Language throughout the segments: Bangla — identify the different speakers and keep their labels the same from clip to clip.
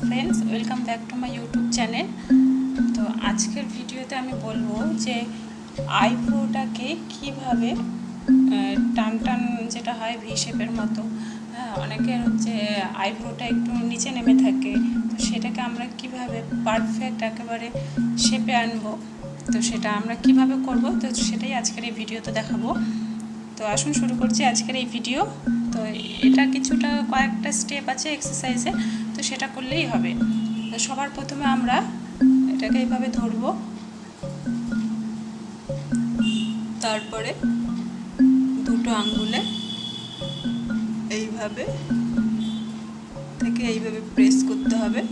Speaker 1: Friends welcome back to my YouTube channel. तो आजकल भिडियोते आमी बोलबो जे आईब्रोटाके किभाबे टान टान जेटा हय भि शेपेर मतो अनेकेर हच्छे आईब्रोटा एकटु नीचे नेमे थाके, तो सेटाके आमरा किभाबे पारफेक्ट एकेबारे शेपे आनबो, तो सेटा आमरा किभाबे करबो, तो सेटाई आजकेर এই ভিডিওতে দেখাবো। তো আসুন শুরু করছি আজকের এই ভিডিও। তো এটা কিছুটা কয়েকটা স্টেপ আছে এক্সারসাইজে, তো সেটা করলেই হবে। তো সবার প্রথমে আমরা এটাকে এইভাবে ধরবো, তারপরে দুটো আঙ্গুলে এইভাবে থেকে এইভাবে প্রেস করতে হবে।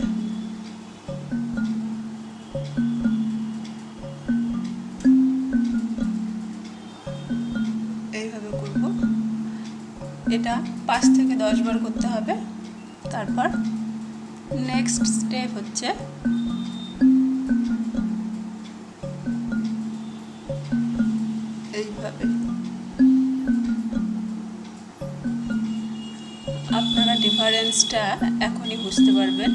Speaker 1: এইভাবে করব, এটা 5 থেকে 10 বার করতে হবে। তারপর নেক্সট স্টেপ হচ্ছে এইভাবে। আপনারা ডিফারেন্সটা এখনই বুঝতে পারবেন।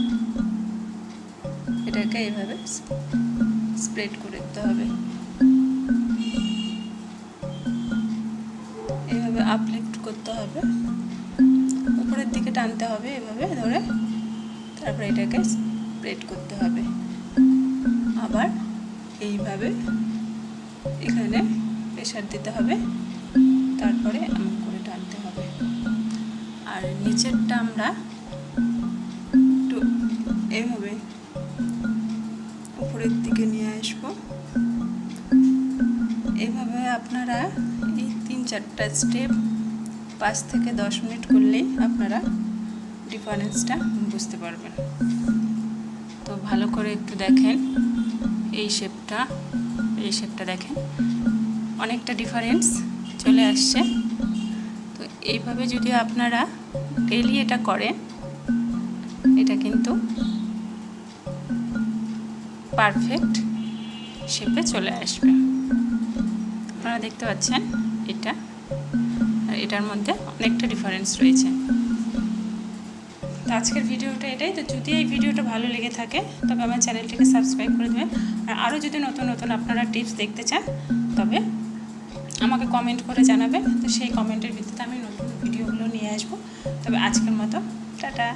Speaker 1: এটাকে এইভাবে স্প্রেড করে দিতে হবে, এইভাবে আপলিফট করতে হবে, উপরের দিকে টানতে হবে এভাবে ধরে, তারপর এটাকে স্প্রেড করতে হবে। আবার এইভাবে এখানে প্রেসার দিতে হবে, তারপরে এমন করে টানতে হবে। আর নিচেরটা আমরা একটু এইভাবে উপরের দিকে নিয়ে আসবো। এইভাবে আপনারা এই 3-4টা স্টেপ 5 থেকে 10 মিনিট করলেই আপনারা ডিফারেন্সটা বুঝতে পারবেন। তো ভালো করে একটু দেখেন, এই শেপটা দেখেন, অনেকটা ডিফারেন্স চলে আসছে। তো এইভাবে যদি আপনারা ডেইলি এটা করেন, এটা কিন্তু পারফেক্ট শেপে চলে আসবে। আপনারা দেখতে পাচ্ছেন এটা আর এটার মধ্যে অনেকটা ডিফারেন্স রয়েছে। তো আজকের ভিডিওটা এটাই। তো যদি এই ভিডিওটা ভালো লেগে থাকে তবে আমার চ্যানেলটিকে সাবস্ক্রাইব করে দেবেন। আর আরও যদি নতুন নতুন আপনারা টিপস দেখতে চান তবে আমাকে কমেন্ট করে জানাবেন। তো সেই কমেন্টের ভিত্তিতে আমি নতুন ভিডিওগুলো নিয়ে আসবো। তবে আজকের মতো টাটা।